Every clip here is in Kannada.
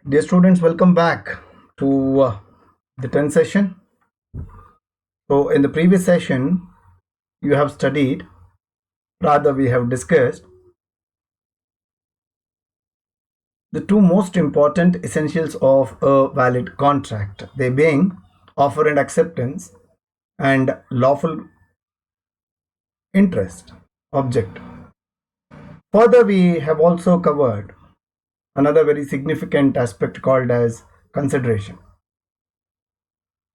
Dear students, welcome back to the 10th session. So, in the previous session, you have studied, rather, we have discussed the two most important essentials of a valid contract, they being offer and acceptance and lawful interest object. Further, we have also covered another very significant aspect called as consideration.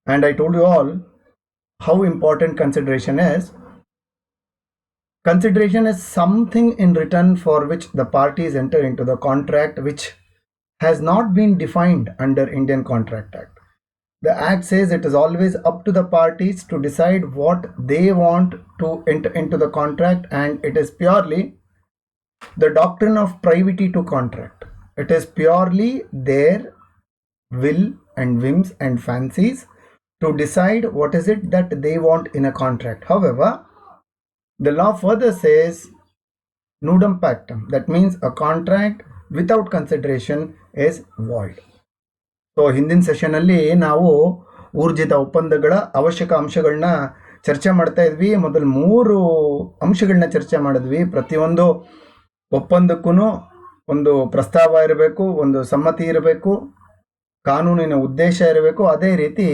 And I told you all how important consideration is. Consideration is something in return for which the parties enter into the contract which has not been defined under Indian Contract Act. The Act says it is always up to the parties to decide what they want to enter into the contract, and it is purely the doctrine of privity to contract. It is purely their will and whims and fancies to decide what is it that they want in a contract. However, the law further says nudum pactum, that means a contract without consideration is void. So ಹಿಂದಿನ ಸೆಷನಲ್ಲಿ ನಾವು ಊರ್ಜಿತ ಒಪ್ಪಂದಗಳ ಅವಶ್ಯಕ ಅಂಶಗಳನ್ನ ಚರ್ಚೆ ಮಾಡ್ತಾ ಇದ್ವಿ. ಮೊದಲು 3 ಅಂಶಗಳನ್ನ ಚರ್ಚೆ ಮಾಡಿದ್ವಿ. ಪ್ರತಿಯೊಂದು ಒಪ್ಪಂದಕ್ಕೂ ಒಂದು ಪ್ರಸ್ತಾವ ಇರಬೇಕು, ಒಂದು ಸಮ್ಮತಿ ಇರಬೇಕು, ಕಾನೂನಿನ ಉದ್ದೇಶ ಇರಬೇಕು, ಅದೇ ರೀತಿ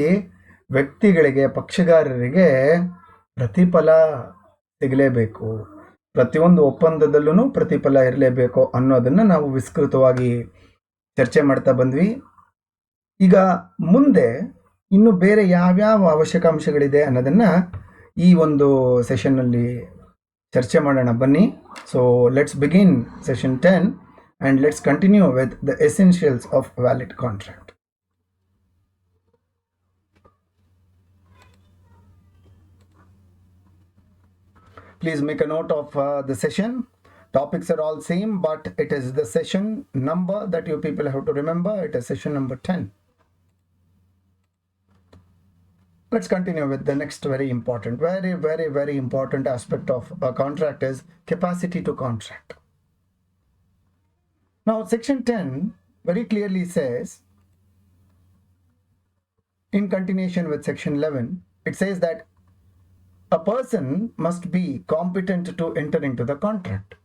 ವ್ಯಕ್ತಿಗಳಿಗೆ, ಪಕ್ಷಗಾರರಿಗೆ ಪ್ರತಿಫಲ ಸಿಗಲೇಬೇಕು. ಪ್ರತಿಯೊಂದು ಒಪ್ಪಂದದಲ್ಲೂ ಪ್ರತಿಫಲ ಇರಲೇಬೇಕು ಅನ್ನೋದನ್ನು ನಾವು ವಿಸ್ತೃತವಾಗಿ ಚರ್ಚೆ ಮಾಡ್ತಾ ಬಂದ್ವಿ. ಈಗ ಮುಂದೆ ಇನ್ನು ಬೇರೆ ಯಾವ್ಯಾವ ಅವಶ್ಯಕ ಅಂಶಗಳಿದೆ ಅನ್ನೋದನ್ನು ಈ ಒಂದು ಸೆಷನ್ನಲ್ಲಿ ಚರ್ಚೆ ಮಾಡೋಣ ಬನ್ನಿ. So let's begin session 10 and let's continue with the essentials of valid contract. Please make a note of the session. Topics are all same, but it is the session number that you people have to remember. It is session number 10. Let's continue with the next very important, very important aspect of a contract is capacity to contract. Now, section 10 very clearly says, in continuation with section 11, it says that a person must be competent to enter into the contract.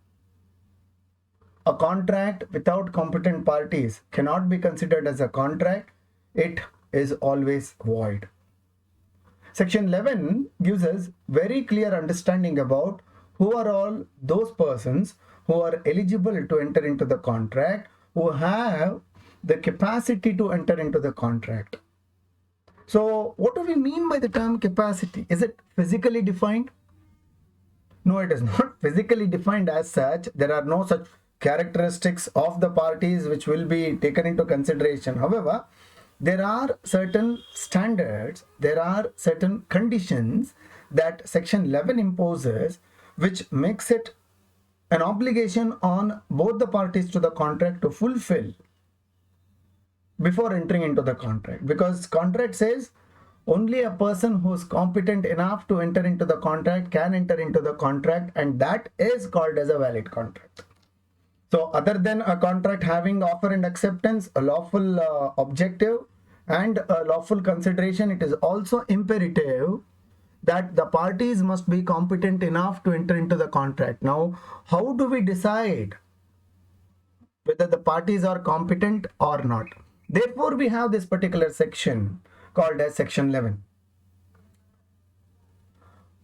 A contract without competent parties cannot be considered as a contract. It is always void. Section 11 gives us very clear understanding about who are all those persons who are eligible to enter into the contract, who have the capacity to enter into the contract. So, what do we mean by the term capacity? Is it physically defined? No, it is not physically defined as such. There are no such characteristics of the parties which will be taken into consideration. However, there are certain standards, there are certain conditions that section 11 imposes which makes it an obligation on both the parties to the contract to fulfill before entering into the contract, because contract says only a person who is competent enough to enter into the contract can enter into the contract, and that is called as a valid contract. So other than a contract having offer and acceptance, a lawful objective and a lawful consideration, it is also imperative that the parties must be competent enough to enter into the contract. Now, how do we decide whether the parties are competent or not? Therefore, we have this particular section called as section 11.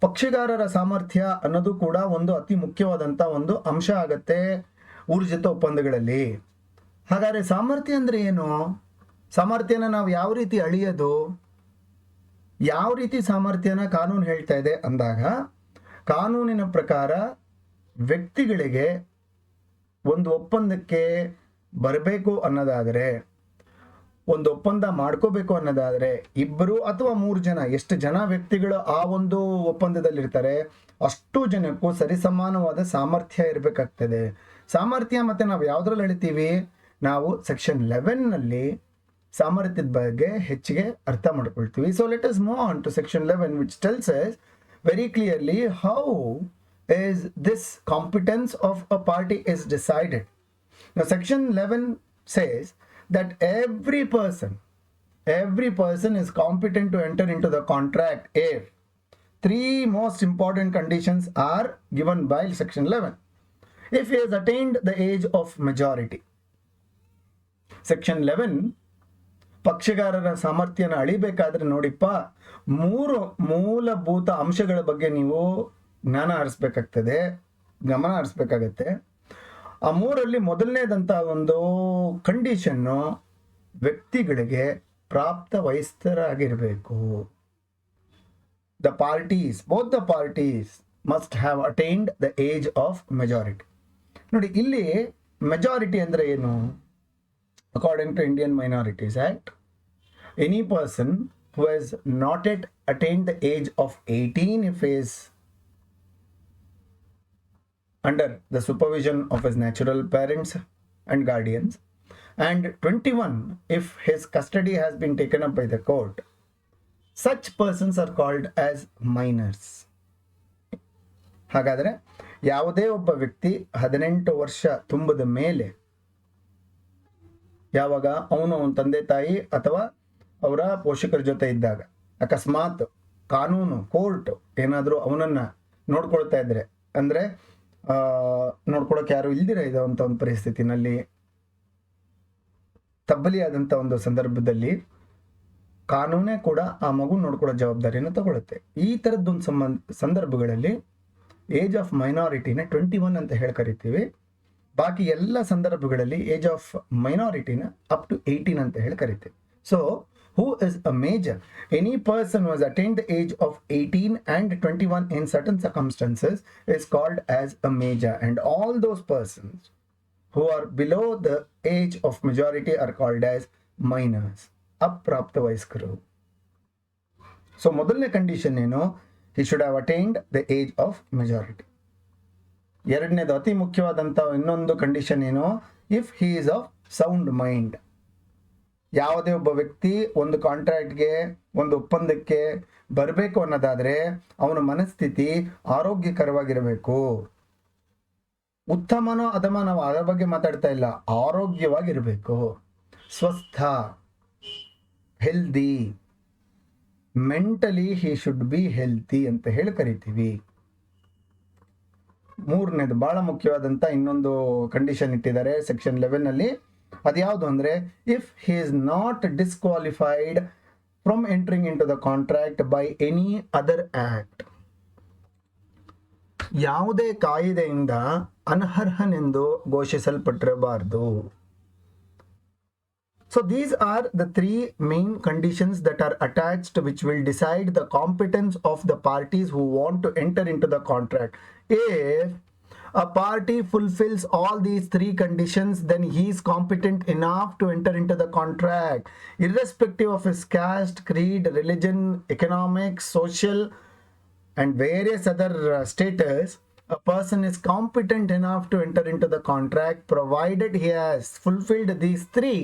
ಪಕ್ಷಗಾರರ ಸಾಮರ್ಥ್ಯ ಅನ್ನೋದು ಕೂಡ ಒಂದು ಅತಿ ಮುಖ್ಯವಾದಂಥ ಒಂದು ಅಂಶ ಆಗತ್ತೆ ಊರ್ಜಿತ ಒಪ್ಪಂದಗಳಲ್ಲಿ. ಹಾಗಾದರೆ ಸಾಮರ್ಥ್ಯ ಅಂದರೆ ಏನು? ಸಾಮರ್ಥ್ಯನ ನಾವು ಯಾವ ರೀತಿ ಅಳಿಯೋದು? ಯಾವ ರೀತಿ ಸಾಮರ್ಥ್ಯನ ಕಾನೂನು ಹೇಳ್ತಾ ಇದೆ ಅಂದಾಗ, ಕಾನೂನಿನ ಪ್ರಕಾರ ವ್ಯಕ್ತಿಗಳಿಗೆ ಒಂದು ಒಪ್ಪಂದಕ್ಕೆ ಬರಬೇಕು ಅನ್ನೋದಾದರೆ, ಒಂದು ಒಪ್ಪಂದ ಮಾಡ್ಕೋಬೇಕು ಅನ್ನೋದಾದರೆ, 2 ಅಥವಾ 3 ಜನ, ಎಷ್ಟು ಜನ ವ್ಯಕ್ತಿಗಳು ಆ ಒಂದು ಒಪ್ಪಂದದಲ್ಲಿರ್ತಾರೆ ಅಷ್ಟು ಜನಕ್ಕೂ ಸರಿಸಮಾನವಾದ ಸಾಮರ್ಥ್ಯ ಇರಬೇಕಾಗ್ತದೆ. ಸಾಮರ್ಥ್ಯ ಮತ್ತು ನಾವು ಯಾವುದ್ರಲ್ಲಿ ಹೇಳ್ತೀವಿ? ನಾವು ಸೆಕ್ಷನ್ 11ನಲ್ಲಿ ಸಾಮರ್ಥ್ಯದ ಬಗ್ಗೆ ಹೆಚ್ಚಿಗೆ ಅರ್ಥ ಮಾಡ್ಕೊಳ್ತೀವಿ. So let us move on to section 11 which tells us very clearly how is this competence of a party is decided. Now section 11 says that every person is competent to enter into the contract if three most important conditions are given by section 11. If he has attained the age of majority. Section 11 ಪಕ್ಷಗಾರರ ಸಾಮರ್ಥ್ಯನ ಅಳಿಬೇಕಾದ್ರೆ ನೋಡಿಪ್ಪ, 3 ಮೂಲಭೂತ ಅಂಶಗಳ ಬಗ್ಗೆ ನೀವು ಗಮನ ಹರಿಸ್ಬೇಕಾಗತ್ತೆ. ಆ 3ರಲ್ಲಿ ಮೊದಲನೇದಂತ ಒಂದು ಕಂಡೀಷನ್ನು ವ್ಯಕ್ತಿಗಳಿಗೆ ಪ್ರಾಪ್ತ ವಯಸ್ಕರಾಗಿರಬೇಕು. both the parties must have attained the age of majority. ನೋಡಿ, ಇಲ್ಲಿ ಮೆಜಾರಿಟಿ ಅಂದ್ರೆ ಏನು? According to Indian Minorities Act, any person who has not yet attained the age of 18 if he is under the supervision of his natural parents and guardians, and 21 if his custody has been taken up by the court, such persons are called as minors. ಹಾಗಾದರೆ ಯಾವುದೇ ಒಬ್ಬ ವ್ಯಕ್ತಿ 18 ವರ್ಷ ತುಂಬಿದ ಮೇಲೆ, ಯಾವಾಗ ಅವನ ತಂದೆ ತಾಯಿ ಅಥವಾ ಅವರ ಪೋಷಕರ ಜೊತೆ ಇದ್ದಾಗ, ಅಕಸ್ಮಾತ್ ಕಾನೂನು ಕೋರ್ಟ್ ಏನಾದರೂ ಅವನನ್ನು ನೋಡ್ಕೊಳ್ತಾ ಇದ್ರೆ, ಅಂದರೆ ನೋಡ್ಕೊಳಕ್ಕೆ ಯಾರು ಇಲ್ದಿರ ಇರೋಂಥ ಒಂದು ಪರಿಸ್ಥಿತಿನಲ್ಲಿ, ತಬ್ಬಲಿಯಾದಂಥ ಒಂದು ಸಂದರ್ಭದಲ್ಲಿ ಕಾನೂನೇ ಕೂಡ ಆ ಮಗು ನೋಡ್ಕೊಳ್ಳೋ ಜವಾಬ್ದಾರಿಯನ್ನು ತಗೊಳುತ್ತೆ. ಈ ಥರದ್ದೊಂದು ಸಂದರ್ಭಗಳಲ್ಲಿ ಏಜ್ ಆಫ್ ಮೈನಾರಿಟಿನ 21 ಅಂತ ಹೇಳಿ ಕರಿತೀವಿ. ಬಾಕಿ ಎಲ್ಲ ಸಂದರ್ಭಗಳಲ್ಲಿ ಏಜ್ ಆಫ್ ಮೈನಾರಿಟಿನ ಅಪ್ ಟು 18 ಅಂತ ಹೇಳಿ ಕರಿತೀವಿ. So who is a major? Any person who has attained the age of 18 and 21 in certain circumstances is called as a major, and all those persons who are below the age of majority are called as minors, ಅಪ್ರಾಪ್ತ ವಯಸ್ಕರು. ಸೊ ಮೊದಲನೇ ಕಂಡೀಷನ್ ಏನು? he should have attained the age of majority. ಎರಡನೇದು ಅತಿ ಮುಖ್ಯವಾದಂಥ ಇನ್ನೊಂದು ಕಂಡೀಷನ್ ಏನು? If he is of sound mind. ಯಾವುದೇ ಒಬ್ಬ ವ್ಯಕ್ತಿ ಒಂದು ಕಾಂಟ್ರಾಕ್ಟ್ಗೆ, ಒಂದು ಒಪ್ಪಂದಕ್ಕೆ ಬರಬೇಕು ಅನ್ನೋದಾದರೆ ಅವನ ಮನಸ್ಥಿತಿ ಆರೋಗ್ಯಕರವಾಗಿರಬೇಕು. ಉತ್ತಮನೋ ಅಥವಾ ನಾವು ಅದರ ಬಗ್ಗೆ ಮಾತಾಡ್ತಾ ಇಲ್ಲ, ಆರೋಗ್ಯವಾಗಿರಬೇಕು, ಸ್ವಸ್ಥ, healthy, mentally he should be healthy ಅಂತ ಹೇಳಿ ಕರಿತೀವಿ. ಮೂರನೇದು ಬಹಳ ಮುಖ್ಯವಾದಂಥ ಇನ್ನೊಂದು ಕಂಡೀಷನ್ ಇಟ್ಟಿದ್ದಾರೆ ಸೆಕ್ಷನ್ 11 ಅಲ್ಲಿ. ಅದ್ಯಾವುದು ಅಂದರೆ, if he is not disqualified from entering into the contract by any other act. ಯಾವುದೇ ಕಾಯಿದೆಯಿಂದ ಅನರ್ಹನೆಂದು ಘೋಷಿಸಲ್ಪಟ್ಟಿರಬಾರದು. So these are the 3 main conditions that are attached, which will decide the competence of the parties who want to enter into the contract. If a party fulfills all these 3 conditions, then he is competent enough to enter into the contract, irrespective of his caste, creed, religion, economic, social, and various other status. A person is competent enough to enter into the contract provided he has fulfilled these 3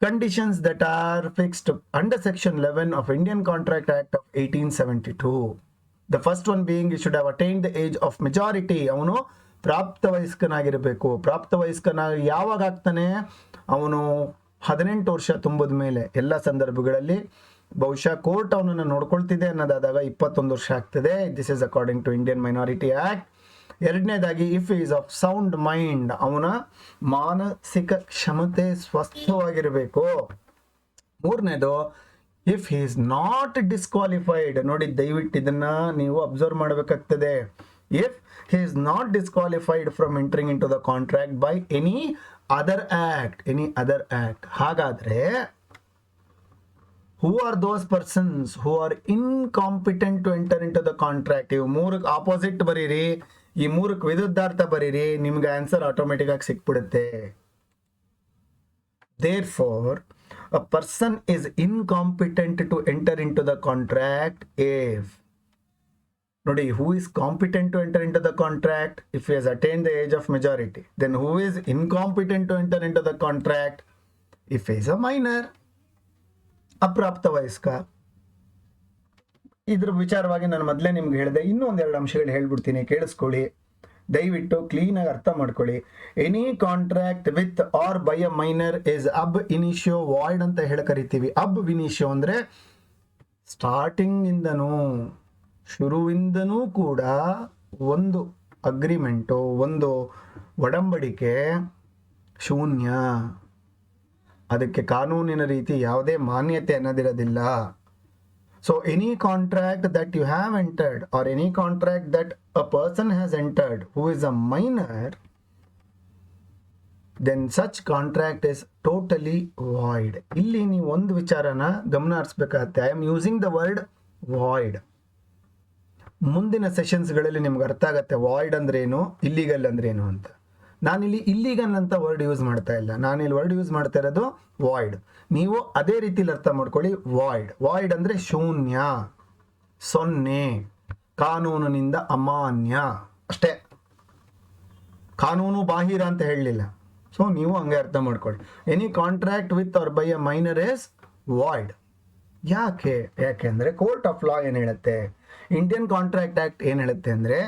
conditions that are fixed under section 11 of Indian Contract Act of 1872. The first one being, he should have attained the age of majority. ಅವನು ಪ್ರಾಪ್ತ ವಯಸ್ಕನಾಗಿರಬೇಕು. ಪ್ರಾಪ್ತ ವಯಸ್ಕನ ಯಾವಾಗ ಆಗ್ತಾನೆ? ಅವನು 18 ವರ್ಷ ತುಂಬಿದ ಮೇಲೆ. ಎಲ್ಲ ಸಂದರ್ಭಗಳಲ್ಲಿ ಬಹುಶಃ ಕೋರ್ಟ್ ಅವನನ್ನು ನೋಡ್ಕೊಳ್ತಿದೆ ಅನ್ನೋದಾದಾಗ 21 ವರ್ಷ ಆಗ್ತದೆ. This is according to Indian minority act. ಎರಡನೇದಾಗಿ, if is of sound mind, ಅವನ ಮಾನಸಿಕ ಕ್ಷಮತೆ ಸ್ವಸ್ಥವಾಗಿರಬೇಕು. ಮೂರನೇದು, if he is not disqualified. ನೋಡಿ, ದಯವಿಟ್ಟು ಇದನ್ನ ನೀವು ಅಬ್ಸರ್ವ್ ಮಾಡಬೇಕಾಗ್ತದೆ. If he is not disqualified from entering into the contract by any other act. ಹಾಗಾದ್ರೆ who are those persons who are incompetent to enter into the contract? ಇವು 3ಕ್ಕೆ ಆಪೋಸಿಟ್ ಬರೀರಿ, ಈ 3ಕ್ಕೆ ವಿರುದ್ಧಾರ್ಥ ಬರೀರಿ, ನಿಮ್ಗೆ ಆನ್ಸರ್ ಆಟೋಮೆಟಿಕ್ ಆಗಿ ಸಿಕ್ಬಿಡುತ್ತೆ. Therefore, a person is incompetent to enter into the contract if, ನೋಡಿ, who is competent to enter into the contract? If he has attained the age of majority. Then who is incompetent to enter into the contract? If he is a minor, ಅಪ್ರಾಪ್ತ ವಯಸ್ಕ. ಇದ್ರ ವಿಚಾರವಾಗಿ ನಾನು ಮೊದಲೇ ನಿಮ್ಗೆ ಹೇಳಿದೆ. ಇನ್ನೂ ಒಂದೆರಡು ಅಂಶಗಳು ಹೇಳ್ಬಿಡ್ತೀನಿ, ಕೇಳಿಸ್ಕೊಳ್ಳಿ. ದಯವಿಟ್ಟು ಕ್ಲೀನಾಗಿ ಅರ್ಥ ಮಾಡ್ಕೊಳ್ಳಿ. Any contract with or by a minor is ab initio void ಅಂತ ಹೇಳಿ ಕರಿತೀವಿ. ಅಬ್ ವಿನಿಷಿಯೋ ಅಂದರೆ ಸ್ಟಾರ್ಟಿಂಗಿಂದನೂ ಶುರುವಿಂದನೂ ಕೂಡ ಒಂದು ಅಗ್ರಿಮೆಂಟು, ಒಂದು ಒಡಂಬಡಿಕೆ ಶೂನ್ಯ, ಅದಕ್ಕೆ ಕಾನೂನಿನ ರೀತಿ ಯಾವುದೇ ಮಾನ್ಯತೆ ಅನ್ನೋದಿರೋದಿಲ್ಲ. So any contract that you have entered or any contract that a person has entered who is a minor, then such contract is totally void. ಇಲ್ಲಿ ನೀವು ಒಂದು ವಿಚಾರನ ಗಮನ ಹರಿಸ್ಬೇಕಾಗತ್ತೆ. I am using the word void. ಮುಂದಿನ ಸೆಷನ್ಸ್ಗಳಲ್ಲಿ ನಿಮ್ಗೆ ಅರ್ಥ ಆಗತ್ತೆ ವಾಯ್ಡ್ ಅಂದ್ರೇನು, ಇಲ್ಲಿಗಲ್ ಅಂದ್ರೇನು ಅಂತ. ನಾನಿಲ್ಲಿ ಇಲ್ಲಿಗಲ್ ಅಂತ ವರ್ಡ್ ಯೂಸ್ ಮಾಡ್ತಾ ಇಲ್ಲ, ನಾನಿಲ್ಲಿ ವರ್ಡ್ ಯೂಸ್ ಮಾಡ್ತಾ ಇರೋದು ವಾಯ್ಡ್. ನೀವು ಅದೇ ರೀತಿಲಿ ಅರ್ಥ ಮಾಡ್ಕೊಳ್ಳಿ. ವಾಯ್ಡ್, ವಾಯ್ಡ್ ಅಂದರೆ ಶೂನ್ಯ, ಸೊನ್ನೆ, ಕಾನೂನಿನಿಂದ ಅಮಾನ್ಯ ಅಷ್ಟೇ, ಕಾನೂನು ಬಾಹಿರ ಅಂತ ಹೇಳಲಿಲ್ಲ. ಸೊ ನೀವು ಹಂಗೆ ಅರ್ಥ ಮಾಡ್ಕೊಳ್ಳಿ. Any contract with or by a minor is void. ಯಾಕೆ ಅಂದರೆ ಕೋರ್ಟ್ ಆಫ್ ಲಾ ಏನು ಹೇಳುತ್ತೆ, ಇಂಡಿಯನ್ ಕಾಂಟ್ರಾಕ್ಟ್ ಆ್ಯಕ್ಟ್ ಏನು ಹೇಳುತ್ತೆ ಅಂದರೆ,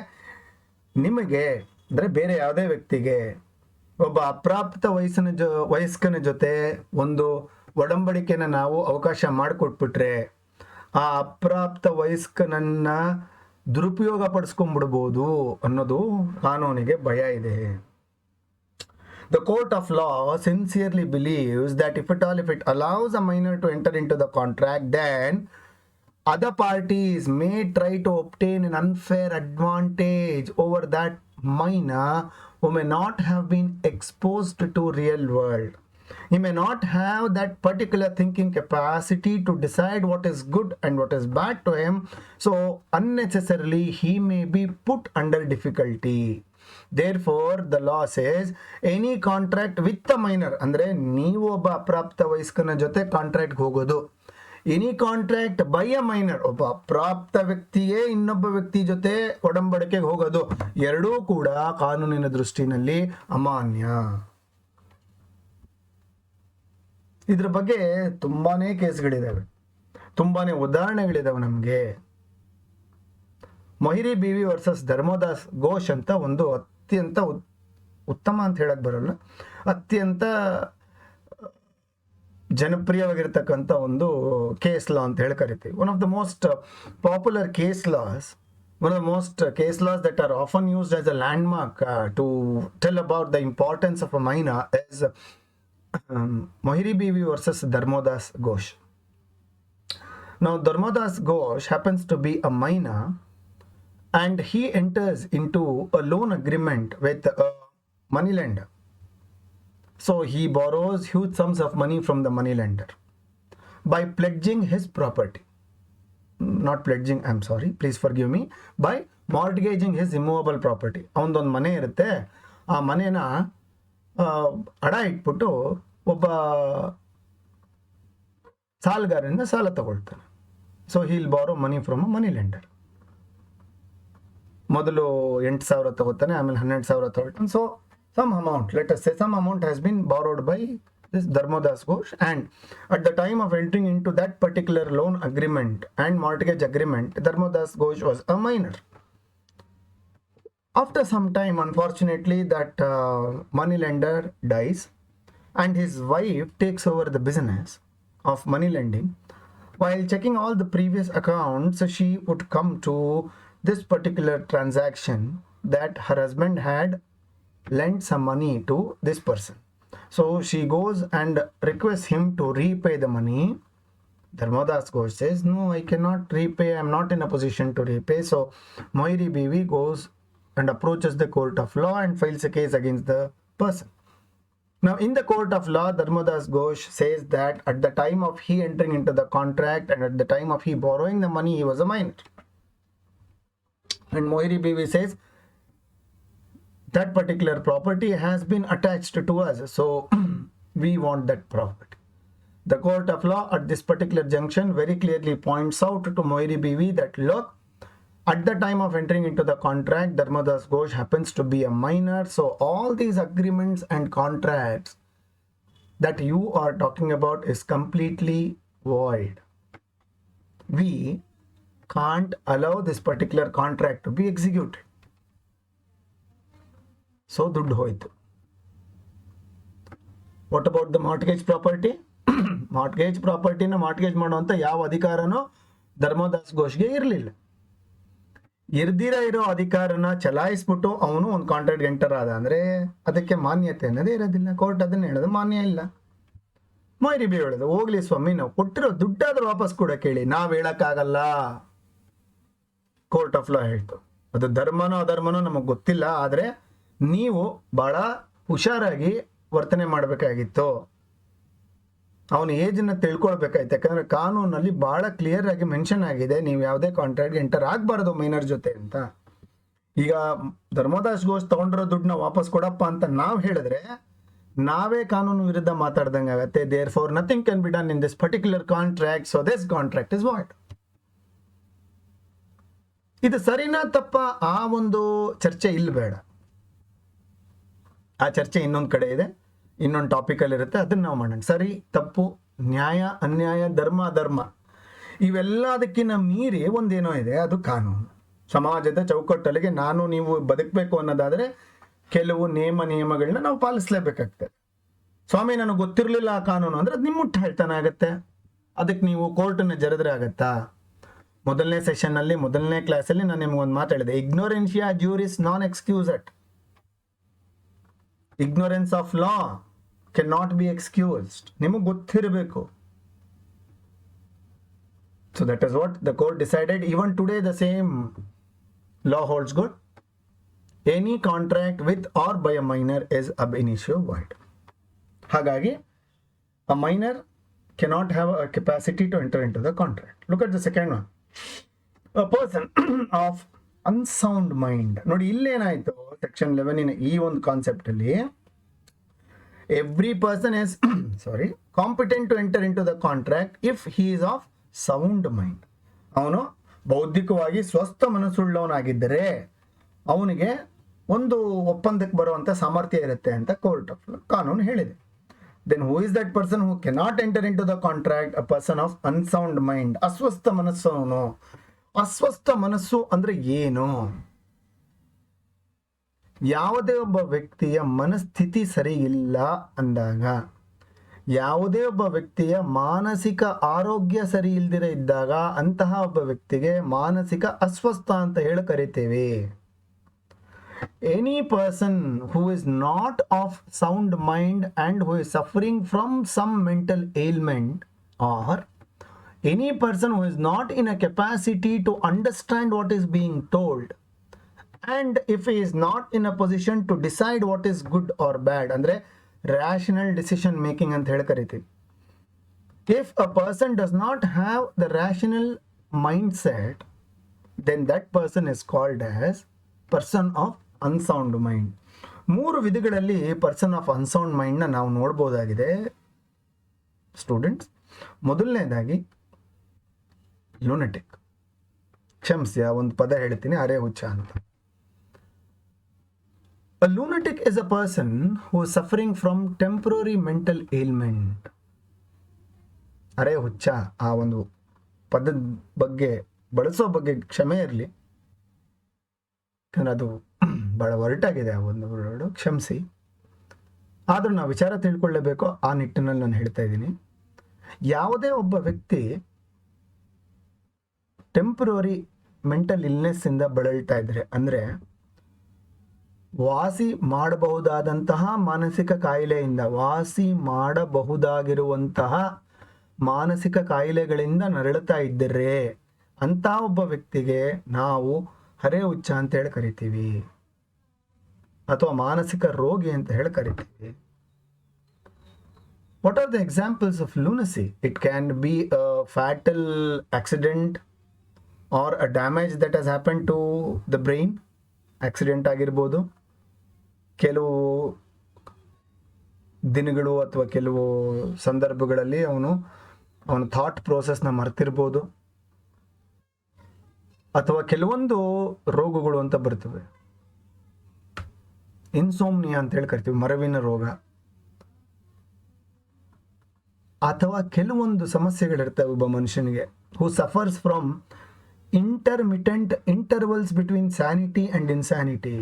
ನಿಮಗೆ ಅಂದರೆ ಬೇರೆ ಯಾವುದೇ ವ್ಯಕ್ತಿಗೆ ಒಬ್ಬ ಅಪ್ರಾಪ್ತ ವಯಸ್ಕನ ಜೊತೆ ಒಂದು ಒಡಂಬಡಿಕೆನ ನಾವು ಅವಕಾಶ ಮಾಡಿಕೊಟ್ಬಿಟ್ರೆ ಆ ಅಪ್ರಾಪ್ತ ವಯಸ್ಕನನ್ನ ದುರುಪಯೋಗ ಪಡಿಸ್ಕೊಂಡ್ಬಿಡ್ಬೋದು ಅನ್ನೋದು ಕಾನೂನಿಗೆ ಭಯ ಇದೆ. The court of law sincerely believes that if it allows a minor to enter into the contract, then other parties may try to obtain an unfair advantage over that minor who may not have been exposed to real world. He may not have that particular thinking capacity to decide what is good and what is bad to him. So unnecessarily he may be put under difficulty. Therefore the law says any contract with a minor, ಅಂದ್ರೆ ನೀವು ಒಬ್ಬ ಅಪ್ರಾಪ್ತ ವಯಸ್ಕನ ಜೊತೆ ಕಾಂಟ್ರಾಕ್ಟ್ ಹೋಗೋದು, any contract by a minor, ಒಬ್ಬ ಅಪ್ರಾಪ್ತ ವ್ಯಕ್ತಿಯೇ ಇನ್ನೊಬ್ಬ ವ್ಯಕ್ತಿ ಜೊತೆ ಒಡಂಬಡಿಕೆಗೆ ಹೋಗೋದು, ಎರಡೂ ಕೂಡ ಕಾನೂನಿನ ದೃಷ್ಟಿನಲ್ಲಿ ಅಮಾನ್ಯ. ಇದ್ರ ಬಗ್ಗೆ ತುಂಬಾನೇ ಕೇಸ್ಗಳಿದಾವೆ, ತುಂಬಾನೇ ಉದಾಹರಣೆಗಳಿದಾವೆ ನಮಗೆ. ಮೊಹಿರಿ ಬಿವಿ ವರ್ಸಸ್ ಧರ್ಮದಾಸ್ ಘೋಷ್ ಅಂತ ಒಂದು ಅತ್ಯಂತ ಉತ್ತಮ ಅಂತ ಹೇಳಕ್ ಬರಲ್ಲ, ಅತ್ಯಂತ ಜನಪ್ರಿಯವಾಗಿರ್ತಕ್ಕಂಥ ಒಂದು ಕೇಸ್ ಲಾ ಅಂತ ಹೇಳಿ ಕರಿತೀವಿ. One of the most popular case laws, one of the most case laws that are often used as a landmark to tell about the importance of a minor is Mohiri Biwi versus Dharmodas Ghosh. Now Dharmodas Ghosh happens to be a minor and he enters into a loan agreement with a moneylender. So he borrows huge sums of money from the moneylender by pledging his property. Not pledging, I'm sorry, please forgive me, by mortgaging his immovable property. ಅವನದೊಂದು ಮನೆ ಇರುತ್ತೆ, ಆ ಮನೇನ ಅಡ ಇಟ್ಬಿಟ್ಟು ಒಬ್ಬ ಸಾಲಗಾರರಿಂದ ಸಾಲ ತಗೊಳ್ತಾನೆ. ಸೊ ಹೀಲ್ ಬಾರೋ money from a money lender. ಮೊದಲು 8,000 ತಗೋತಾನೆ, ಆಮೇಲೆ 12,000 ತಗೊಳ್ತಾನೆ. So some amount, let us say some amount has been borrowed by this Dharmodas Ghosh, and at the time of entering into that particular loan agreement and mortgage agreement, Dharmodas Ghosh was a minor. After some time, unfortunately, that money lender dies and his wife takes over the business of money lending. While checking all the previous accounts, she would come to this particular transaction that her husband had lent some money to this person. So she goes and requests him to repay the money. Dharmodas Ghosh says, no, I cannot repay, I'm not in a position to repay. So Mohiri Biwi goes and approaches the court of law and files a case against the person. Now in the court of law, Dharmodas Ghosh says that at the time of he entering into the contract and at the time of he borrowing the money, he was a minor. And Mohiri Biwi says, that particular property has been attached to us, so we want that property. The court of law at this particular junction very clearly points out to Mohiri Biwi that look, at the time of entering into the contract, Dharmodas Ghosh happens to be a minor, so all these agreements and contracts that you are talking about is completely void. We can't allow this particular contract to be executed. So ದುಡ್ಡು ಹೋಯ್ತು. What about the mortgage property? Mortgage ಪ್ರಾಪರ್ಟಿನ ಮಾರ್ಟ್ಗೇಜ್ ಮಾಡುವಂಥ ಯಾವ ಅಧಿಕಾರನೂ ಧರ್ಮದಾಸ್ ಘೋಷ್ಗೆ ಇರಲಿಲ್ಲ. ಇರ್ದಿರ ಇರೋ ಅಧಿಕಾರನ ಚಲಾಯಿಸ್ಬಿಟ್ಟು ಅವನು ಒಂದು ಕಾಂಟ್ರಾಕ್ಟ್ ಎಂಟರ್ ಆದ ಅಂದರೆ ಅದಕ್ಕೆ ಮಾನ್ಯತೆ ಅನ್ನೋದೇ ಇರೋದಿಲ್ಲ. ಕೋರ್ಟ್ ಅದನ್ನ ಹೇಳೋದು ಮಾನ್ಯ ಇಲ್ಲ. ಮೊಯ್ರಿ ಬಿ ಹೇಳೋದು ಹೋಗ್ಲಿ ಸ್ವಾಮಿ, ನಾವು ಕೊಟ್ಟಿರೋ ದುಡ್ಡಾದ್ರೂ ವಾಪಸ್ ಕೂಡ ಕೇಳಿ. ನಾವು ಹೇಳಕ್ಕಾಗಲ್ಲ, ಕೋರ್ಟ್ ಆಫ್ ಲಾ ಹೇಳ್ತು. ಅದು ಧರ್ಮನೋ ಅಧರ್ಮನೋ ನಮಗೆ ಗೊತ್ತಿಲ್ಲ, ಆದರೆ ನೀವು ಬಹಳ ಹುಷಾರಾಗಿ ವರ್ತನೆ ಮಾಡಬೇಕಾಗಿತ್ತು. ಅವನ ಏಜನ್ನ ತಿಳ್ಕೊಳ್ಬೇಕಾಯ್ತು. ಯಾಕಂದ್ರೆ ಕಾನೂನಲ್ಲಿ ಬಹಳ ಕ್ಲಿಯರ್ ಆಗಿ ಮೆನ್ಷನ್ ಆಗಿದೆ, ನೀವು ಯಾವುದೇ ಕಾಂಟ್ರಾಕ್ಟ್ ಎಂಟರ್ ಆಗಬಾರ್ದು ಮೈನರ್ ಜೊತೆ ಅಂತ. ಈಗ ಧರ್ಮದಾಸ್ ಘೋಷ್ ತಗೊಂಡಿರೋ ದುಡ್ಡನ್ನ ವಾಪಸ್ ಕೊಡಪ್ಪ ಅಂತ ನಾವು ಹೇಳಿದ್ರೆ ನಾವೇ ಕಾನೂನು ವಿರುದ್ಧ ಮಾತಾಡ್ದಂಗೆ ಆಗತ್ತೆ. Therefore nothing can be done in this particular contract, so this contract is what. ಇದು ಸರಿನಾ ತಪ್ಪ ಆ ಒಂದು ಚರ್ಚೆ ಇಲ್ಲಿ ಬೇಡ. ಆ ಚರ್ಚೆ ಇನ್ನೊಂದು ಕಡೆ ಇದೆ, ಇನ್ನೊಂದು ಟಾಪಿಕಲ್ಲಿ ಇರುತ್ತೆ, ಅದನ್ನ ನಾವು ಮಾಡೋಣ. ಸರಿ ತಪ್ಪು, ನ್ಯಾಯ ಅನ್ಯಾಯ, ಧರ್ಮ ಅಧರ್ಮ, ಇವೆಲ್ಲದಕ್ಕಿಂತ ಮೀರಿ ಒಂದೇನೋ ಇದೆ, ಅದು ಕಾನೂನು. ಸಮಾಜದ ಚೌಕಟ್ಟಲ್ಲಿಗೆ ನಾನು ನೀವು ಬದುಕಬೇಕು ಅನ್ನೋದಾದರೆ ಕೆಲವು ನಿಯಮಗಳನ್ನ ನಾವು ಪಾಲಿಸಲೇಬೇಕಾಗ್ತದೆ. ಸ್ವಾಮಿ ನನಗೆ ಗೊತ್ತಿರಲಿಲ್ಲ ಆ ಕಾನೂನು ಅಂದರೆ ಅದು ನಿಮ್ಮ ಮುಟ್ಟ ಹೇಳ್ತಾನೆ ಆಗತ್ತೆ. ಅದಕ್ಕೆ ನೀವು ಕೋರ್ಟನ್ನು ಜರೆದ್ರೆ ಆಗತ್ತಾ? ಮೊದಲನೇ ಸೆಷನ್ನಲ್ಲಿ ಮೊದಲನೇ ಕ್ಲಾಸಲ್ಲಿ ನಾನು ನಿಮ್ಗೊಂದು ಮಾತು ಹೇಳಿದೆ, ಇಗ್ನೋರೆನ್ಷಿಯಾ ಜ್ಯೂರಿಸ್ ನಾನ್ ಎಕ್ಸ್ಕ್ಯೂಸಡ್. ignorance of law cannot be excused. ನಿಮಗೆ ಗೊತ್ತಿರಬೇಕು. So that is what the court decided. Even today the same law holds good. Any contract with or by a minor is ab initio void. ಹಾಗಾಗಿ a minor cannot have a capacity to enter into the contract. Look at the second one. A person of unsound mind. ನೋಡಿ ಇಲ್ಲೇನಾಯ್ತು, ಸೆಕ್ಷನ್ 11 ಈ ಒಂದು ಕಾನ್ಸೆಪ್ಟ್ ಅಲ್ಲಿ every person is competent to enter into the contract if he is of sound mind. ಅವನು ಬೌದ್ಧಿಕವಾಗಿ ಸ್ವಸ್ಥ ಮನಸ್ಸುಳ್ಳವನಾಗಿದ್ದರೆ ಅವನಿಗೆ ಒಂದು ಒಪ್ಪಂದಕ್ಕೆ ಬರುವಂಥ ಸಾಮರ್ಥ್ಯ ಇರುತ್ತೆ ಅಂತ ಕೋರ್ಟ್ ಆಫ್ ಕಾನೂನು ಹೇಳಿದೆ. Then who is that person who cannot enter into the contract? A person of unsound mind. ಅಸ್ವಸ್ಥ ಮನಸ್ಸು. ಅವನು ಅಸ್ವಸ್ಥ ಮನಸ್ಸು ಅಂದ್ರೆ ಏನು? ಯಾವುದೇ ಒಬ್ಬ ವ್ಯಕ್ತಿಯ ಮನಸ್ಥಿತಿ ಸರಿ ಇಲ್ಲ ಅಂದಾಗ, ಯಾವುದೇ ಒಬ್ಬ ವ್ಯಕ್ತಿಯ ಮಾನಸಿಕ ಆರೋಗ್ಯ ಸರಿ ಇಲ್ದಿರ ಇದ್ದಾಗ ಅಂತಹ ಒಬ್ಬ ವ್ಯಕ್ತಿಗೆ ಮಾನಸಿಕ ಅಸ್ವಸ್ಥ ಅಂತ ಹೇಳಿ ಕರಿತೇವೆ. Any person who is not of sound mind and who is suffering from some mental ailment or any person who is not in a capacity to understand what is being told, and if he is not in a position to decide what is good or bad, andre rational decision making anta heli kariತೀವಿ. If a person does not have the rational mindset, then that person is called as person of unsound mind. ಮೂರು ವಿಧಗಳಲ್ಲಿ ಪರ್ಸನ್ ಆಫ್ ಅನ್ಸೌಂಡ್ ಮೈಂಡ್ನ ನಾವು ನೋಡ್ಬೋದಾಗಿದೆ ಸ್ಟೂಡೆಂಟ್ಸ್. ಮೊದಲನೇದಾಗಿ ಲೂನಟಿಕ್. ಕ್ಷಮಿಸಿ, ಒಂದು ಪದ ಹೇಳ್ತೀನಿ, ಅರೆ ಹುಚ್ಚ ಅಂತ. A lunatic is a person who is suffering from temporary mental ailment. ಅರೆ ಹುಚ್ಚ ಆ ಒಂದು ಪದದ ಬಗ್ಗೆ ಬಳಸೋ ಬಗ್ಗೆ ಕ್ಷಮೆ ಇರಲಿ, ಯಾಕಂದ್ರೆ ಅದು ಬಹಳ ಒರಟಾಗಿದೆ ಆ ಒಂದು ವರ್ಡ್, ಕ್ಷಮಿಸಿ. ಆದರೂ ನಾವು ವಿಚಾರ ತಿಳ್ಕೊಳ್ಳೇಬೇಕು, ಆ ನಿಟ್ಟಿನಲ್ಲಿ ನಾನು ಹೇಳ್ತಾ ಇದ್ದೀನಿ. ಯಾವುದೇ ಒಬ್ಬ ವ್ಯಕ್ತಿ ಟೆಂಪ್ರರಿ ಮೆಂಟಲ್ ಇಲ್ನೆಸ್ಸಿಂದ ಬಳಲ್ತಾ ಇದ್ರೆ, ಅಂದರೆ ವಾಸಿ ಮಾಡಬಹುದಾದಂತಹ ಮಾನಸಿಕ ಕಾಯಿಲೆಯಿಂದ, ವಾಸಿ ಮಾಡಬಹುದಾಗಿರುವಂತಹ ಮಾನಸಿಕ ಕಾಯಿಲೆಗಳಿಂದ ನರಳುತ್ತಾ ಇದ್ದರೆ ಅಂತ ಒಬ್ಬ ವ್ಯಕ್ತಿಗೆ ನಾವು ಹರೆ ಹುಚ್ಚ ಅಂತ ಹೇಳಿ ಕರಿತೀವಿ, ಅಥವಾ ಮಾನಸಿಕ ರೋಗಿ ಅಂತ ಹೇಳಿ ಕರಿತೀವಿ. What are the examples of lunacy? It can be a fatal accident or a damage that has happened to the brain. Accident ಆಗಿರ್ಬೋದು, ಕೆಲವು ದಿನಗಳು ಅಥವಾ ಕೆಲವು ಸಂದರ್ಭಗಳಲ್ಲಿ ಅವನ ಥಾಟ್ ಪ್ರೋಸೆಸ್ನ ಮರ್ತಿರ್ಬೋದು, ಅಥವಾ ಕೆಲವೊಂದು ರೋಗಗಳು ಅಂತ ಬರ್ತವೆ, ಇನ್ಸೋಮ್ನಿಯಾ ಅಂತ ಹೇಳಿ ಕರಿತೀವಿ, ಮರವಿನ ರೋಗ, ಅಥವಾ ಕೆಲವೊಂದು ಸಮಸ್ಯೆಗಳಿರ್ತವೆ ಒಬ್ಬ ಮನುಷ್ಯನಿಗೆ, who suffers from intermittent intervals between sanity and insanity.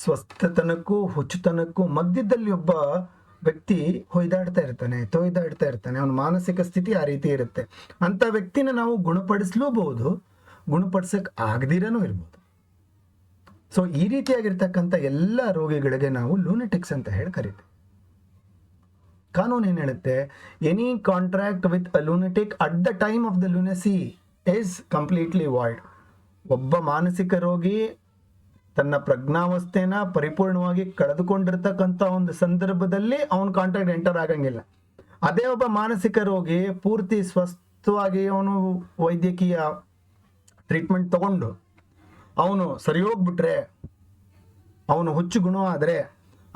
ಸ್ವಸ್ಥತನಕ್ಕೂ ಹುಚ್ಚುತನಕ್ಕೂ ಮಧ್ಯದಲ್ಲಿ ಒಬ್ಬ ವ್ಯಕ್ತಿ ತೊಯ್ದಾಡ್ತಾ ಇರ್ತಾನೆ. ಅವನ ಮಾನಸಿಕ ಸ್ಥಿತಿ ಆ ರೀತಿ ಇರುತ್ತೆ. ಅಂತ ವ್ಯಕ್ತಿನ ನಾವು ಗುಣಪಡಿಸ್ಲೂಬಹುದು, ಗುಣಪಡಿಸಕ್ ಆಗದಿರನೂ ಇರ್ಬೋದು. ಸೊ ಈ ರೀತಿಯಾಗಿರ್ತಕ್ಕಂಥ ಎಲ್ಲ ರೋಗಿಗಳಿಗೆ ನಾವು ಲೂನೆಟಿಕ್ಸ್ ಅಂತ ಹೇಳಿ ಕರೀತೀವಿ. ಕಾನೂನು ಏನು ಹೇಳುತ್ತೆ? Any contract with a lunatic at the time of the lunacy is completely void. ಒಬ್ಬ ಮಾನಸಿಕ ರೋಗಿ ತನ್ನ ಪ್ರಜ್ಞಾವಸ್ಥೆನ ಪರಿಪೂರ್ಣವಾಗಿ ಕಳೆದುಕೊಂಡಿರ್ತಕ್ಕಂಥ ಒಂದು ಸಂದರ್ಭದಲ್ಲಿ ಅವನ ಕಾಂಟ್ರಾಕ್ಟ್ ಎಂಟರ್ ಆಗಂಗಿಲ್ಲ. ಅದೇ ಒಬ್ಬ ಮಾನಸಿಕ ರೋಗಿ ಪೂರ್ತಿ ಸ್ವಸ್ಥವಾಗಿ ಅವನು ವೈದ್ಯಕೀಯ ಟ್ರೀಟ್ಮೆಂಟ್ ತಗೊಂಡು ಅವನು ಸರಿ ಹೋಗ್ಬಿಟ್ರೆ, ಅವನು ಹುಚ್ಚು ಗುಣ ಆದರೆ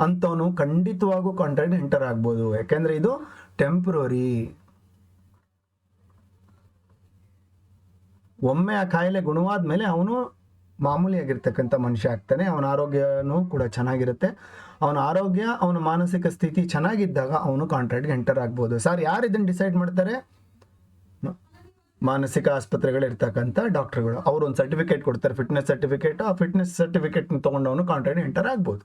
ಅಂಥವನು ಖಂಡಿತವಾಗೂ ಕಾಂಟ್ರಾಕ್ಟ್ ಎಂಟರ್ ಆಗ್ಬೋದು. ಯಾಕೆಂದ್ರೆ ಇದು ಟೆಂಪ್ರರಿ. ಒಮ್ಮೆ ಆ ಕಾಯಿಲೆ ಗುಣವಾದ ಮೇಲೆ ಅವನು ಮಾಮೂಲಿಯಾಗಿರ್ತಕ್ಕಂಥ ಮನುಷ್ಯ ಆಗ್ತಾನೆ. ಅವನ ಆರೋಗ್ಯನೂ ಕೂಡ ಚೆನ್ನಾಗಿರುತ್ತೆ. ಅವನ ಆರೋಗ್ಯ, ಅವನ ಮಾನಸಿಕ ಸ್ಥಿತಿ ಚೆನ್ನಾಗಿದ್ದಾಗ ಅವನು ಕಾಂಟ್ರಾಕ್ಟ್ಗೆ ಎಂಟರ್ ಆಗ್ಬೋದು. ಸರ್, ಯಾರು ಇದನ್ನು ಡಿಸೈಡ್ ಮಾಡ್ತಾರೆ? ಮಾನಸಿಕ ಆಸ್ಪತ್ರೆಗಳಿರ್ತಕ್ಕಂಥ ಡಾಕ್ಟರ್ಗಳು. ಅವರು ಒಂದು ಸರ್ಟಿಫಿಕೇಟ್ ಕೊಡ್ತಾರೆ, ಫಿಟ್ನೆಸ್ ಸರ್ಟಿಫಿಕೇಟ್. ಆ ಫಿಟ್ನೆಸ್ ಸರ್ಟಿಫಿಕೇಟ್ ತೊಗೊಂಡವನು ಕಾಂಟ್ರಾಕ್ಟ್ ಎಂಟರ್ ಆಗ್ಬೋದು.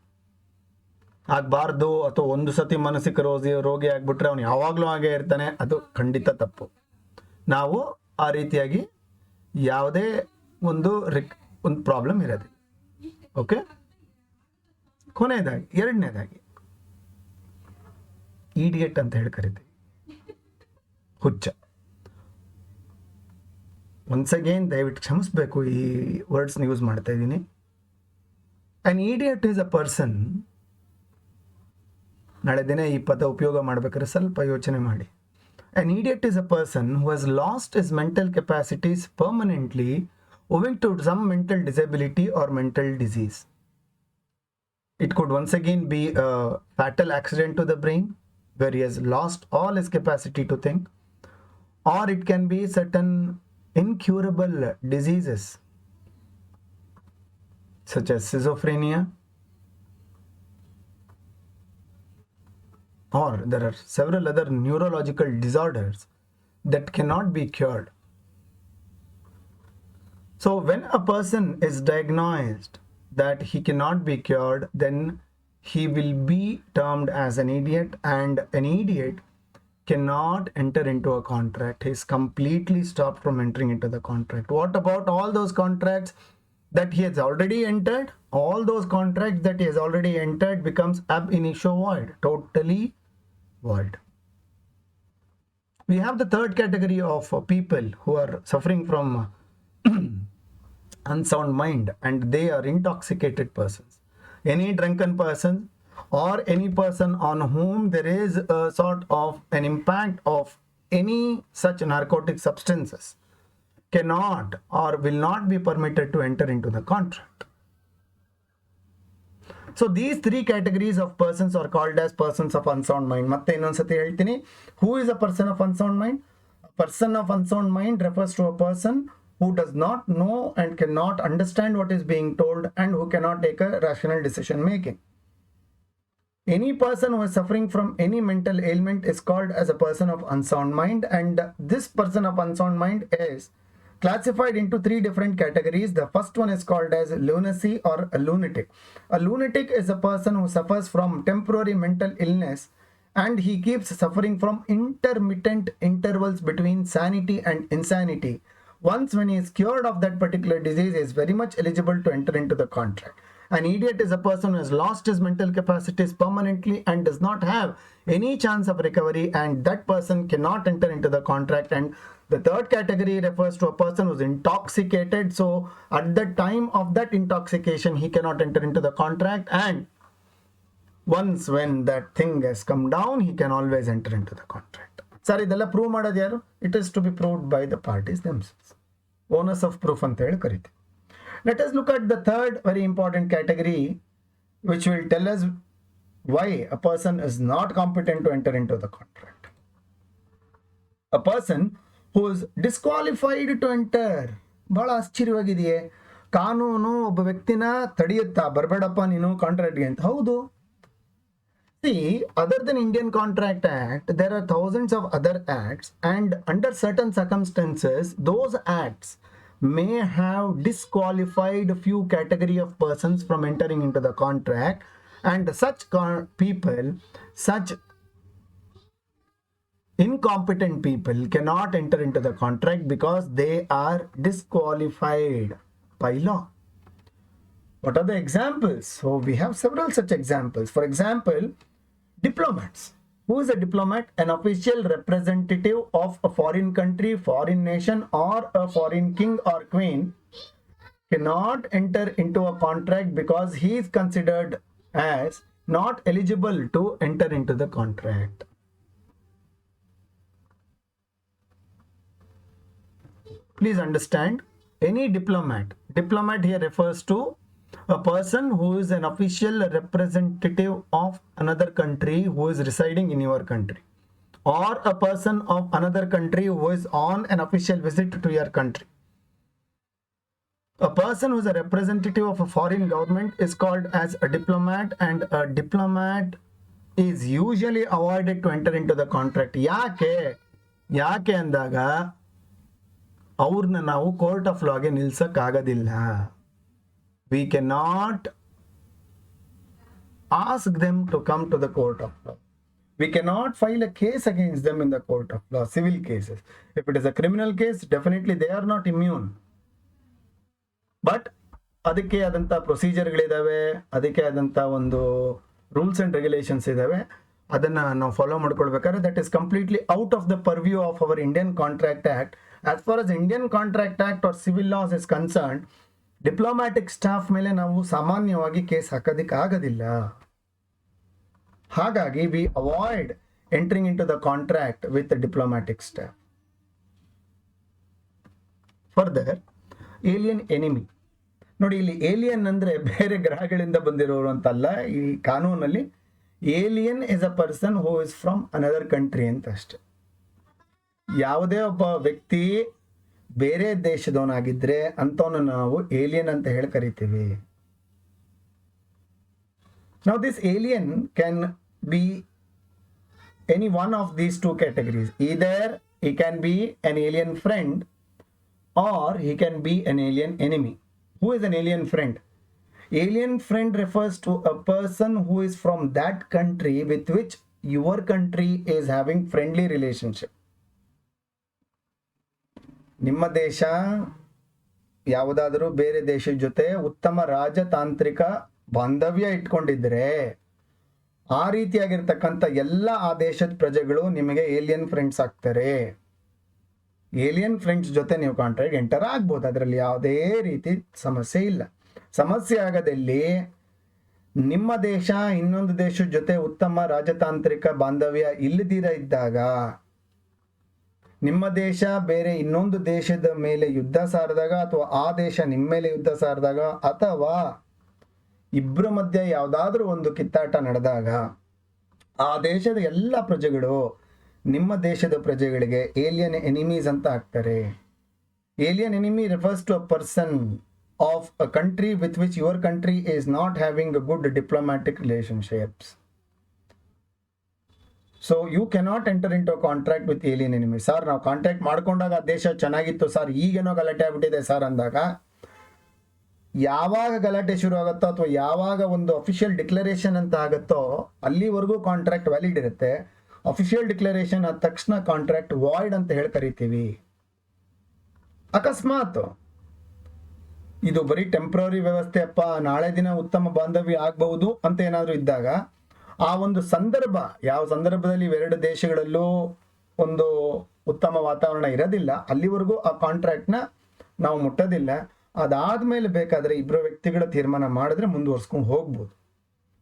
ಆಗಬಾರ್ದು, ಅಥವಾ ಒಂದು ಸತಿ ಮಾನಸಿಕ ರೋಗಿ ಆಗ್ಬಿಟ್ರೆ ಅವನು ಯಾವಾಗಲೂ ಹಾಗೆ ಇರ್ತಾನೆ, ಅದು ಖಂಡಿತ ತಪ್ಪು. ನಾವು ಆ ರೀತಿಯಾಗಿ ಯಾವುದೇ ಒಂದು ಪ್ರಾಬ್ಲಮ್ ಇರೋದು. ಓಕೆ, ಕೊನೆಯದಾಗಿ ಎರಡನೇದಾಗಿ ಈಡಿಯಟ್ ಅಂತ ಹೇಳಿ ಕರಿತೀವಿ, ಹುಚ್ಚ. ಒನ್ಸ್ ಅಗೇನ್ ದಯವಿಟ್ಟು ಕ್ಷಮಿಸಬೇಕು, ಈ ವರ್ಡ್ಸ್ನ ಯೂಸ್ ಮಾಡ್ತಾ ಇದ್ದೀನಿ. An idiot is a person. ನಾಳೆ ದಿನ ಈ ಪದ ಉಪಯೋಗ ಮಾಡ್ಬೇಕಾದ್ರೆ ಸ್ವಲ್ಪ ಯೋಚನೆ ಮಾಡಿ. An idiot is a person who has last his mental capacities permanently owing to some mental disability or mental disease. It could once again be a fatal accident to the brain where he has lost all his capacity to think, or it can be certain incurable diseases such as schizophrenia, or there are several other neurological disorders that cannot be cured. So when a person is diagnosed that he cannot be cured, then he will be termed as an idiot, and an idiot cannot enter into a contract. He is completely stopped from entering into the contract. What about all those contracts that he has already entered? All those contracts that he has already entered becomes ab initio void, totally void. We have the third category of people who are suffering from unsound mind, and they are intoxicated persons. Any drunken person or any person on whom there is a sort of an impact of any such narcotic substances cannot or will not be permitted to enter into the contract. So these three categories of persons are called as persons of unsound mind. Matte innondu sati heltini, who is a person of unsound mind? A person of unsound mind refers to a person who does not know and cannot understand what is being told, and who cannot take a rational decision making. Any person who is suffering from any mental ailment is called as a person of unsound mind, and this person of unsound mind is classified into three different categories. The first one is called as lunacy or a lunatic. A lunatic is a person who suffers from temporary mental illness, and he keeps suffering from intermittent intervals between sanity and insanity. Once when he is cured of that particular disease, he is very much eligible to enter into the contract. An idiot is a person who has lost his mental capacities permanently and does not have any chance of recovery, and that person cannot enter into the contract. And the third category refers to a person who is intoxicated. So at the time of that intoxication, he cannot enter into the contract, and once when that thing has come down, he can always enter into the contract. Sir, ಇದೆಲ್ಲ ಪ್ರೂವ್ ಮಾಡೋದು ಯಾರು? It is to be proved by the parties themselves. Onus of proof ಅಂತ ಹೇಳಿ ಕರೀತೀವಿ. Let us look at the third very important category, which will tell us why a person is not competent to enter into the contract. A person who is disqualified to enter. ಬಹಳ ಆಶ್ಚರ್ಯವಾಗಿದೆಯೇ? ಕಾನೂನು ಒಬ್ಬ ವ್ಯಕ್ತಿನ ತಡೆಯುತ್ತಾ, ಬರಬೇಡಪ್ಪ ನೀನು ಕಾಂಟ್ರಾಕ್ಟ್ಗೆ ಅಂತ. ಹೌದು. See, other than Indian Contract Act, there are thousands of other acts, and under certain circumstances, those acts may have disqualified few category of persons from entering into the contract, and such people, such incompetent people cannot enter into the contract because they are disqualified by law. What are the examples? So we have several such examples. For example, diplomats. Who is a diplomat? An official representative of a foreign country, foreign nation, or a foreign king or queen cannot enter into a contract because he is considered as not eligible to enter into the contract. Please understand, any diplomat here refers to a person who is an official representative of another country who is residing in your country, or a person of another country who is on an official visit to your country. A person who is a representative of a foreign government is called as a diplomat, and a diplomat is usually avoided to enter into the contract. ಯಾಕೆ ಅಂದಾಗ ಅವ್ರನ್ನ ನಾವು ಕೋರ್ಟ್ ಆಫ್ ಲಾಗೆ ನಿಲ್ಸಕ್ಕಾಗೋದಿಲ್ಲ. We cannot ask them to come to the court of law. We cannot file a case against them in the court of law, civil cases. If it is a criminal case, definitely they are not immune. But ಅದಕ್ಕೆ ಆದಂಥ ಪ್ರೊಸೀಜರ್ಗಳಿದ್ದಾವೆ, ಅದಕ್ಕೆ ಆದಂಥ ಒಂದು ರೂಲ್ಸ್ ಆ್ಯಂಡ್ ರೆಗ್ಯುಲೇಷನ್ಸ್ ಇದ್ದಾವೆ. ಅದನ್ನು ನಾವು ಫಾಲೋ ಮಾಡ್ಕೊಳ್ಬೇಕಾದ್ರೆ that is completely out of the purview of our Indian contract act. As far as Indian contract act or civil laws is concerned, diplomatic staff ಮೇಲೆ ನಾವು ಸಾಮಾನ್ಯವಾಗಿ ಕೇಸ್ ಹಾಕೋದಕ್ಕೆ ಆಗೋದಿಲ್ಲ. ಹಾಗಾಗಿ we avoid entering into the contract with diplomatic staff. Further, alien enemy. ನೋಡಿ, ಇಲ್ಲಿ ಏಲಿಯನ್ ಅಂದರೆ ಬೇರೆ ಗ್ರಹಗಳಿಂದ ಬಂದಿರೋರು ಅಂತಲ್ಲ. ಈ ಕಾನೂನಲ್ಲಿ alien is a person who is from another country ಅಂತ ಅಷ್ಟೆ. ಯಾವುದೇ ಒಬ್ಬ ವ್ಯಕ್ತಿ ಬೇರೆ ದೇಶದವನಾಗಿದ್ದರೆ ಅಂಥವನ್ನ ನಾವು ಏಲಿಯನ್ ಅಂತ ಹೇಳಿ ಕರಿತೀವಿ. Now this alien can be any one of these two categories. Either he can be an alien friend or he can be an alien enemy. Who is an alien friend? Alien friend refers to a person who is from that country with which your country is having friendly relationship. ನಿಮ್ಮ ದೇಶ ಯಾವುದಾದರೂ ಬೇರೆ ದೇಶದ ಜೊತೆ ಉತ್ತಮ ರಾಜತಾಂತ್ರಿಕ ಬಾಂಧವ್ಯ ಇಟ್ಕೊಂಡಿದ್ರೆ ಆ ರೀತಿಯಾಗಿರ್ತಕ್ಕಂಥ ಎಲ್ಲ ಆ ದೇಶದ ಪ್ರಜೆಗಳು ನಿಮಗೆ ಏಲಿಯನ್ ಫ್ರೆಂಡ್ಸ್ ಆಗ್ತಾರೆ. ಏಲಿಯನ್ ಫ್ರೆಂಡ್ಸ್ ಜೊತೆ ನೀವು ಕಾಂಟ್ರಾಕ್ಟ್ ಎಂಟರ್ ಆಗ್ಬೋದು, ಅದರಲ್ಲಿ ಯಾವುದೇ ರೀತಿ ಸಮಸ್ಯೆ ಇಲ್ಲ. ಸಮಸ್ಯೆ ಆಗದಲ್ಲಿ ನಿಮ್ಮ ದೇಶ ಇನ್ನೊಂದು ದೇಶದ ಜೊತೆ ಉತ್ತಮ ರಾಜತಾಂತ್ರಿಕ ಬಾಂಧವ್ಯ ಇಲ್ಲದಿರ ಇದ್ದಾಗ, ನಿಮ್ಮ ದೇಶ ಬೇರೆ ಇನ್ನೊಂದು ದೇಶದ ಮೇಲೆ ಯುದ್ಧ ಸಾರಿದಾಗ, ಅಥವಾ ಆ ದೇಶ ನಿಮ್ಮ ಮೇಲೆ ಯುದ್ಧ ಸಾರಿದಾಗ, ಅಥವಾ ಇಬ್ಬರ ಮಧ್ಯೆ ಯಾವುದಾದ್ರೂ ಒಂದು ಕಿತ್ತಾಟ ನಡೆದಾಗ ಆ ದೇಶದ ಎಲ್ಲ ಪ್ರಜೆಗಳು ನಿಮ್ಮ ದೇಶದ ಪ್ರಜೆಗಳಿಗೆ ಏಲಿಯನ್ ಎನಿಮೀಸ್ ಅಂತ ಆಗ್ತಾರೆ. Alien enemy refers to a person of a country with which your country is not having a good diplomatic relationships. So you cannot enter into a contract with alien enemy. Sir, ನಾವು ಕಾಂಟ್ರಾಕ್ಟ್ ಮಾಡ್ಕೊಂಡಾಗ ಆ ದೇಶ ಚೆನ್ನಾಗಿತ್ತು ಸರ್, ಈಗೇನೋ ಗಲಾಟೆ ಆಗ್ಬಿಟ್ಟಿದೆ ಸರ್ ಅಂದಾಗ, ಯಾವಾಗ ಗಲಾಟೆ ಶುರು ಆಗುತ್ತೋ ಅಥವಾ ಯಾವಾಗ ಒಂದು ಅಫಿಷಿಯಲ್ ಡಿಕ್ಲರೇಷನ್ ಅಂತ ಆಗುತ್ತೋ ಅಲ್ಲಿವರೆಗೂ ಕಾಂಟ್ರಾಕ್ಟ್ ವ್ಯಾಲಿಡ್ ಇರುತ್ತೆ. ಅಫಿಷಿಯಲ್ ಡಿಕ್ಲರೇಷನ್ ಆದ ತಕ್ಷಣ ಕಾಂಟ್ರಾಕ್ಟ್ ವಾಯ್ಡ್ ಅಂತ ಹೇಳಿ ಕರಿತೀವಿ. ಅಕಸ್ಮಾತ್ ಇದು ಬರೀ ಟೆಂಪ್ರರಿ ವ್ಯವಸ್ಥೆ ಅಪ್ಪ, ನಾಳೆ ದಿನ ಉತ್ತಮ ಬಾಂಧವ್ಯ ಆಗಬಹುದು ಅಂತ ಏನಾದರೂ ಇದ್ದಾಗ, ಆ ಒಂದು ಸಂದರ್ಭ, ಯಾವ ಸಂದರ್ಭದಲ್ಲಿ ಇವೆರಡು ದೇಶಗಳಲ್ಲೂ ಒಂದು ಉತ್ತಮ ವಾತಾವರಣ ಇರೋದಿಲ್ಲ, ಅಲ್ಲಿವರೆಗೂ ಆ ಕಾಂಟ್ರಾಕ್ಟ್ನ ನಾವು ಮುಟ್ಟೋದಿಲ್ಲ. ಅದಾದ್ಮೇಲೆ ಬೇಕಾದರೆ ಇಬ್ಬರು ವ್ಯಕ್ತಿಗಳ ತೀರ್ಮಾನ ಮಾಡಿದ್ರೆ ಮುಂದುವರ್ಸ್ಕೊಂಡು ಹೋಗ್ಬೋದು.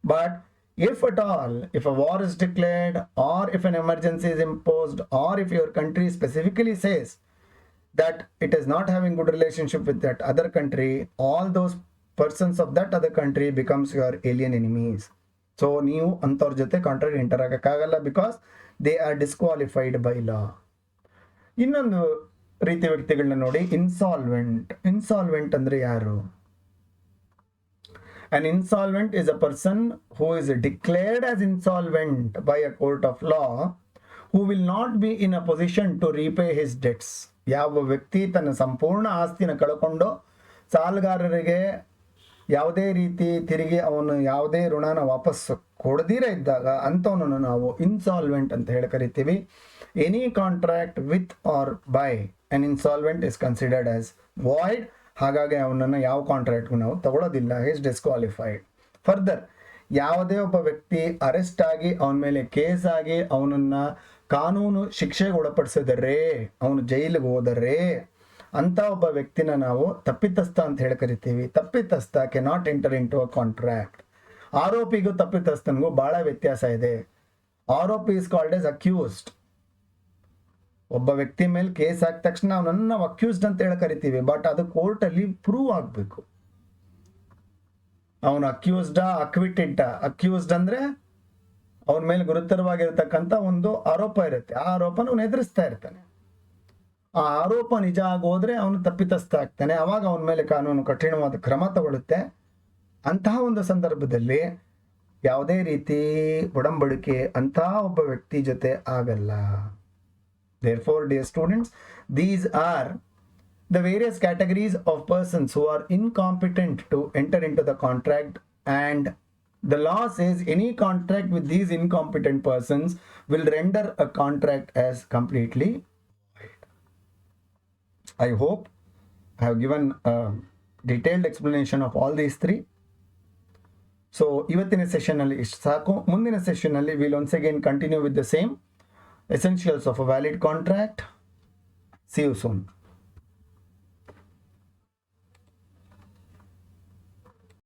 But if at all, if a war is declared, or if an emergency is imposed, or if your country specifically says that it is not having good relationship with that other country, all those persons of that other country becomes your alien enemies. So ನೀವು ಅಂಥವ್ರ ಜೊತೆ ಕಾಂಟ್ರಾಕ್ಟ್ ಎಂಟರ್ ಆಗೋಕ್ಕಾಗಲ್ಲ, because they are disqualified by law. ಇನ್ನೊಂದು ರೀತಿ ವ್ಯಕ್ತಿಗಳನ್ನ ನೋಡಿ, ಇನ್ಸಾಲ್ವೆಂಟ್. ಇನ್ಸಾಲ್ವೆಂಟ್ ಅಂದರೆ ಯಾರು? An insolvent is a person who is declared as insolvent by a court of law, who will not be in a position to repay his debts. ಯಾವ ವ್ಯಕ್ತಿ ತನ್ನ ಸಂಪೂರ್ಣ ಆಸ್ತಿನ ಕಳ್ಕೊಂಡು ಸಾಲಗಾರರಿಗೆ ಯಾವುದೇ ರೀತಿ ತಿರುಗಿ ಅವನು ಯಾವುದೇ ಋಣನ ವಾಪಸ್ ಕೊಡದಿರ ಇದ್ದಾಗ ಅಂಥವನನ್ನು ನಾವು ಇನ್ಸಾಲ್ವೆಂಟ್ ಅಂತ ಹೇಳಿ ಕರಿತೀವಿ. Any contract with or by an insolvent is considered as void. ಹಾಗಾಗಿ ಅವನನ್ನು ಯಾವ ಕಾಂಟ್ರಾಕ್ಟ್ಗೂ ನಾವು ತಗೊಳ್ಳೋದಿಲ್ಲ, ಈಸ್ ಡಿಸ್ಕ್ವಾಲಿಫೈಡ್. ಫರ್ದರ್, ಯಾವುದೇ ಒಬ್ಬ ವ್ಯಕ್ತಿ ಅರೆಸ್ಟ್ ಆಗಿ ಅವನ ಮೇಲೆ ಕೇಸ್ ಆಗಿ ಅವನನ್ನು ಕಾನೂನು ಶಿಕ್ಷೆಗೆ ಒಳಪಡಿಸಿದರೆ, ಅವನು ಜೈಲಿಗೆ ಹೋದರೆ, ಅಂಥ ಒಬ್ಬ ವ್ಯಕ್ತಿನ ನಾವು ತಪ್ಪಿತಸ್ಥ ಅಂತ ಹೇಳಿ ಕರಿತೀವಿ. ತಪ್ಪಿತಸ್ಥ cannot enter into a contract. ಆರೋಪಿಗೂ ತಪ್ಪಿತಸ್ಥನಿಗೂ ಭಾಳ ವ್ಯತ್ಯಾಸ ಇದೆ. ಆರೋಪಿ ಇಸ್ ಕಾಲ್ಡ್ ಎಸ್ ಅಕ್ಯೂಸ್ಡ್. ಒಬ್ಬ ವ್ಯಕ್ತಿ ಮೇಲೆ ಕೇಸ್ ಹಾಕಿದ ತಕ್ಷಣ ಅವನನ್ನು ನಾವು ಅಕ್ಯೂಸ್ಡ್ ಅಂತ ಹೇಳಿ ಕರಿತೀವಿ. ಬಟ್ ಅದು ಕೋರ್ಟಲ್ಲಿ ಪ್ರೂವ್ ಆಗಬೇಕು. ಅವನು ಅಕ್ಯೂಸ್ಡಾ ಅಕ್ವಿಟೆಡ್ಡಾ? ಅಕ್ಯೂಸ್ಡ್ ಅಂದರೆ ಅವನ ಮೇಲೆ ಗುರುತರವಾಗಿರ್ತಕ್ಕಂಥ ಒಂದು ಆರೋಪ ಇರುತ್ತೆ. ಆ ಆರೋಪನ ಅವನು ಎದುರಿಸ್ತಾ ಇರ್ತಾನೆ. ಆ ಆರೋಪ ನಿಜ ಆಗೋದ್ರೆ ಅವನು ತಪ್ಪಿತಸ್ಥ ಆಗ್ತಾನೆ. ಅವಾಗ ಅವನ ಮೇಲೆ ಕಾನೂನು ಕಠಿಣವಾದ ಕ್ರಮ ತಗೊಳ್ಳುತ್ತೆ. ಅಂತಹ ಒಂದು ಸಂದರ್ಭದಲ್ಲಿ ಯಾವುದೇ ರೀತಿ ಒಡಂಬಡಿಕೆ ಅಂತಹ ಒಬ್ಬ ವ್ಯಕ್ತಿ ಜೊತೆ ಆಗಲ್ಲ. Therefore, dear students, these are the various categories of persons who are incompetent to enter into the contract, and the law says any contract with these incompetent persons will render a contract as completely void. I hope I have given a detailed explanation of all these three. So, ಇವತ್ತಿನ ಸೆಷನ್ ಅಲ್ಲಿ ಇಷ್ಟು ಸಾಕು. ಮುಂದಿನ ಸೆಷನ್ ಅಲ್ಲಿ we'll once again continue with the same essentials of a valid contract. See you soon.